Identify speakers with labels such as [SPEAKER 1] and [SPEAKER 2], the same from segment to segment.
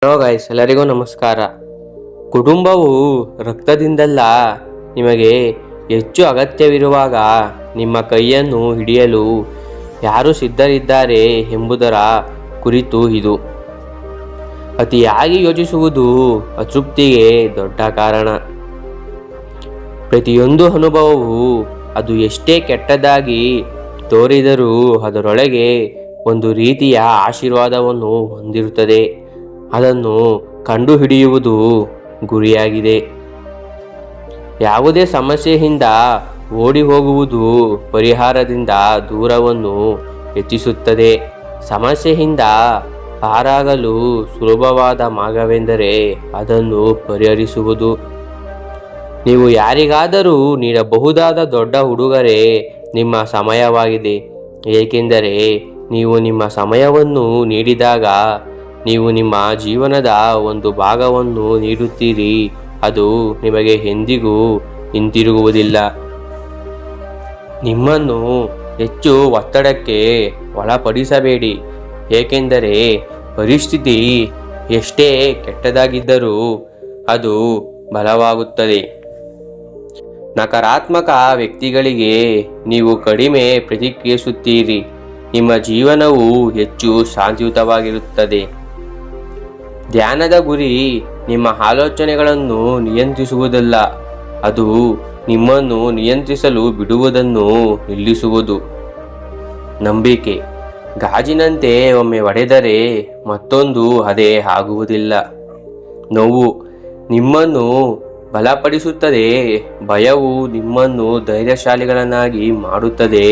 [SPEAKER 1] Hello guys, ಎಲ್ಲರಿಗೂ ನಮಸ್ಕಾರ. ಕುಟುಂಬವು ರಕ್ತದಿಂದಲ್ಲ, ನಿಮಗೆ ಹೆಚ್ಚು ಅಗತ್ಯವಿರುವಾಗ ನಿಮ್ಮ ಕೈಯನ್ನು ಹಿಡಿಯಲು ಯಾರು ಸಿದ್ಧರಿದ್ದಾರೆ ಎಂಬುದರ ಕುರಿತು ಇದು. ಅತಿಯಾಗಿ ಯೋಚಿಸುವುದು ಅತೃಪ್ತಿಗೆ ದೊಡ್ಡ ಕಾರಣ. ಪ್ರತಿಯೊಂದು ಅನುಭವವು ಅದು ಎಷ್ಟೇ ಕೆಟ್ಟದಾಗಿ ತೋರಿದರೂ ಅದರೊಳಗೆ ಒಂದು ರೀತಿಯ ಆಶೀರ್ವಾದವನ್ನು ಹೊಂದಿರುತ್ತದೆ. ಅದನ್ನು ಕಂಡುಹಿಡಿಯುವುದು ಗುರಿಯಾಗಿದೆ. ಯಾವುದೇ ಸಮಸ್ಯೆಯಿಂದ ಓಡಿ ಹೋಗುವುದು ಪರಿಹಾರದಿಂದ ದೂರವನ್ನು ಹೆಚ್ಚಿಸುತ್ತದೆ. ಸಮಸ್ಯೆಯಿಂದ ಪಾರಾಗಲು ಸುಲಭವಾದ ಮಾರ್ಗವೆಂದರೆ ಅದನ್ನು ಪರಿಹರಿಸುವುದು. ನೀವು ಯಾರಿಗಾದರೂ ನೀಡಬಹುದಾದ ದೊಡ್ಡ ಉಡುಗೊರೆ ನಿಮ್ಮ ಸಮಯವಾಗಿದೆ, ಏಕೆಂದರೆ ನೀವು ನಿಮ್ಮ ಸಮಯವನ್ನು ನೀಡಿದಾಗ ನೀವು ನಿಮ್ಮ ಜೀವನದ ಒಂದು ಭಾಗವನ್ನು ನೀಡುತ್ತೀರಿ. ಅದು ನಿಮಗೆ ಎಂದಿಗೂ ಹಿಂತಿರುಗುವುದಿಲ್ಲ. ನಿಮ್ಮನ್ನು ಹೆಚ್ಚು ಒತ್ತಡಕ್ಕೆ ಒಳಪಡಿಸಬೇಡಿ, ಏಕೆಂದರೆ ಪರಿಸ್ಥಿತಿ ಎಷ್ಟೇ ಕೆಟ್ಟದಾಗಿದ್ದರೂ ಅದು ಬಲವಾಗುತ್ತದೆ. ನಕಾರಾತ್ಮಕ ವ್ಯಕ್ತಿಗಳಿಗೆ ನೀವು ಕಡಿಮೆ ಪ್ರತಿಕ್ರಿಯಿಸುತ್ತೀರಿ. ನಿಮ್ಮ ಜೀವನವು ಹೆಚ್ಚು ಶಾಂತಿಯುತವಾಗಿರುತ್ತದೆ. ಧ್ಯಾನದ ಗುರಿ ನಿಮ್ಮ ಆಲೋಚನೆಗಳನ್ನು ನಿಯಂತ್ರಿಸುವುದಲ್ಲ, ಅದು ನಿಮ್ಮನ್ನು ನಿಯಂತ್ರಿಸಲು ಬಿಡುವುದನ್ನು ನಿಲ್ಲಿಸುವುದು. ನಂಬಿಕೆ ಗಾಜಿನಂತೆ ಒಮ್ಮೆ ಒಡೆದರೆ ಮತ್ತೊಂದು ಅದೇ ಆಗುವುದಿಲ್ಲ. ನೋವು ನಿಮ್ಮನ್ನು ಬಲಪಡಿಸುತ್ತದೆ, ಭಯವು ನಿಮ್ಮನ್ನು ಧೈರ್ಯಶಾಲಿಗಳನ್ನಾಗಿ ಮಾಡುತ್ತದೆ,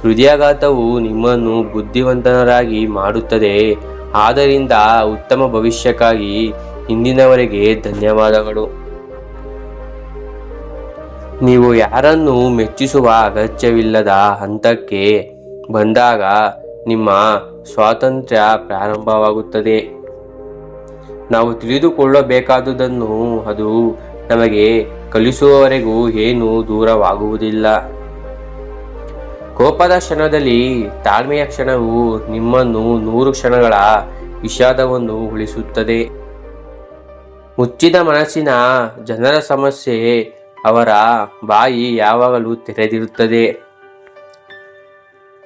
[SPEAKER 1] ಹೃದಯಾಘಾತವು ನಿಮ್ಮನ್ನು ಬುದ್ಧಿವಂತರಾಗಿ ಮಾಡುತ್ತದೆ. ಆದ್ದರಿಂದ ಉತ್ತಮ ಭವಿಷ್ಯಕ್ಕಾಗಿ ಇಂದಿನವರೆಗೆ ಧನ್ಯವಾದಗಳು. ನೀವು ಯಾರನ್ನು ಮೆಚ್ಚಿಸುವ ಅಗತ್ಯವಿಲ್ಲದ ಹಂತಕ್ಕೆ ಬಂದಾಗ ನಿಮ್ಮ ಸ್ವಾತಂತ್ರ್ಯ ಪ್ರಾರಂಭವಾಗುತ್ತದೆ. ನಾವು ತಿಳಿದುಕೊಳ್ಳಬೇಕಾದುದನ್ನು ಅದು ನಮಗೆ ಕಲಿಸುವವರೆಗೂ ಏನೂ ದೂರವಾಗುವುದಿಲ್ಲ. ಕೋಪದ ಕ್ಷಣದಲ್ಲಿ ತಾಳ್ಮೆಯ ಕ್ಷಣವು ನಿಮ್ಮನ್ನು 100 ಕ್ಷಣಗಳ ವಿಷಾದವನ್ನು ಉಳಿಸುತ್ತದೆ. ಮುಚ್ಚಿದ ಮನಸ್ಸಿನ ಜನರ ಸಮಸ್ಯೆ ಅವರ ಬಾಯಿ ಯಾವಾಗಲೂ ತೆರೆದಿರುತ್ತದೆ.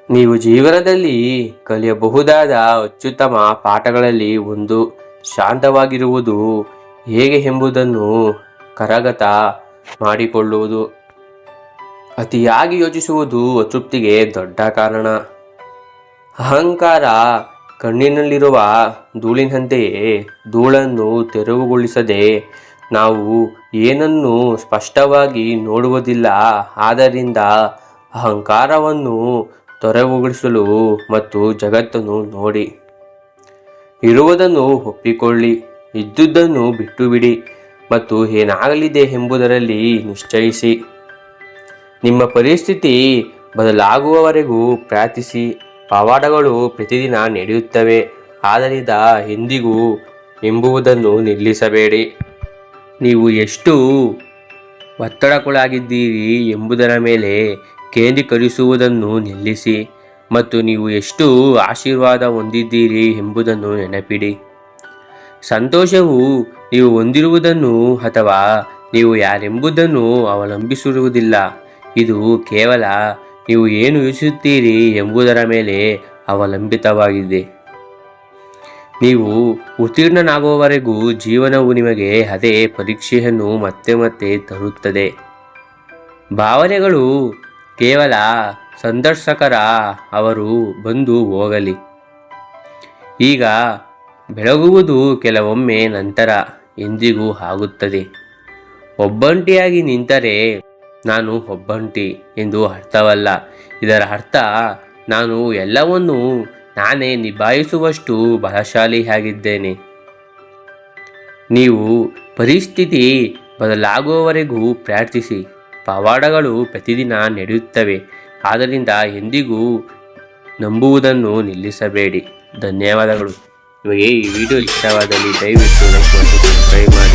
[SPEAKER 1] ನೀವು ಜೀವನದಲ್ಲಿ ಕಲಿಯಬಹುದಾದ ಅತ್ಯುತ್ತಮ ಪಾಠಗಳಲ್ಲಿ ಒಂದು ಶಾಂತವಾಗಿರುವುದು ಹೇಗೆ ಎಂಬುದನ್ನು ಕರಗತ ಮಾಡಿಕೊಳ್ಳುವುದು. ಅತಿಯಾಗಿ ಯೋಚಿಸುವುದು ಅತೃಪ್ತಿಗೆ ದೊಡ್ಡ ಕಾರಣ. ಅಹಂಕಾರ ಕಣ್ಣಿನಲ್ಲಿರುವ ಧೂಳಿನಂತೆಯೇ ಧೂಳನ್ನು ತೆರವುಗೊಳಿಸದೆ ನಾವು ಏನನ್ನು ಸ್ಪಷ್ಟವಾಗಿ ನೋಡುವುದಿಲ್ಲ. ಆದ್ದರಿಂದ ಅಹಂಕಾರವನ್ನು ತೆರವುಗೊಳಿಸಲು ಮತ್ತು ಜಗತ್ತನ್ನು ನೋಡಿ. ಇರುವುದನ್ನು ಒಪ್ಪಿಕೊಳ್ಳಿ, ಇದ್ದುದನ್ನು ಬಿಟ್ಟು ಬಿಡಿ ಮತ್ತು ಏನಾಗಲಿದೆ ಎಂಬುದರಲ್ಲಿ ನಿಶ್ಚಯಿಸಿ. ನಿಮ್ಮ ಪರಿಸ್ಥಿತಿ ಬದಲಾಗುವವರೆಗೂ ಪ್ರಾರ್ಥಿಸಿ. ಪವಾಡಗಳು ಪ್ರತಿದಿನ ನಡೆಯುತ್ತವೆ, ಆದ್ದರಿಂದ ಎಂದಿಗೂ ಎಂಬುದನ್ನು ನಿಲ್ಲಿಸಬೇಡಿ. ನೀವು ಎಷ್ಟು ಒತ್ತಡಕ್ಕೊಳಗಿದ್ದೀರಿ ಎಂಬುದರ ಮೇಲೆ ಕೇಂದ್ರೀಕರಿಸುವುದನ್ನು ನಿಲ್ಲಿಸಿ ಮತ್ತು ನೀವು ಎಷ್ಟು ಆಶೀರ್ವಾದ ಹೊಂದಿದ್ದೀರಿ ಎಂಬುದನ್ನು ನೆನಪಿಡಿ. ಸಂತೋಷವು ನೀವು ಹೊಂದಿರುವುದನ್ನು ಅಥವಾ ನೀವು ಯಾರೆಂಬುದನ್ನು ಅವಲಂಬಿಸಿರುವುದಿಲ್ಲ. ಇದು ಕೇವಲ ನೀವು ಏನು ಯೋಚಿಸುತ್ತೀರಿ ಎಂಬುದರ ಮೇಲೆ ಅವಲಂಬಿತವಾಗಿದೆ. ನೀವು ಉತ್ತೀರ್ಣನಾಗುವವರೆಗೂ ಜೀವನವು ನಿಮಗೆ ಅದೇ ಪರೀಕ್ಷೆಯನ್ನು ಮತ್ತೆ ಮತ್ತೆ ತರುತ್ತದೆ. ಭಾವನೆಗಳು ಕೇವಲ ಸಂದರ್ಶಕರ, ಅವರು ಬಂದು ಹೋಗಲಿ. ಈಗ ಬೆಳಗುವುದು ಕೆಲವೊಮ್ಮೆ, ನಂತರ ಎಂದಿಗೂ ಆಗುತ್ತದೆ. ಒಬ್ಬಂಟಿಯಾಗಿ ನಿಂತರೆ ನಾನು ಒಬ್ಬಂಟಿ ಎಂದು ಅರ್ಥವಲ್ಲ. ಇದರ ಅರ್ಥ ನಾನು ಎಲ್ಲವನ್ನೂ ನಾನೇ ನಿಭಾಯಿಸುವಷ್ಟು ಬಲಶಾಲಿಯಾಗಿದ್ದೇನೆ. ನೀವು ಪರಿಸ್ಥಿತಿ ಬದಲಾಗುವವರೆಗೂ ಪ್ರಾರ್ಥಿಸಿ. ಪವಾಡಗಳು ಪ್ರತಿದಿನ ನಡೆಯುತ್ತವೆ, ಆದ್ದರಿಂದ ಎಂದಿಗೂ ನಂಬುವುದನ್ನು ನಿಲ್ಲಿಸಬೇಡಿ. ಧನ್ಯವಾದಗಳು. ನಿಮಗೆ ಈ ವಿಡಿಯೋ ಇಷ್ಟವಾದಲ್ಲಿ ದಯವಿಟ್ಟು ಲೈಕ್ ಮತ್ತು ಸಬ್ಸ್ಕ್ರೈಬ್ ಮಾಡಿ.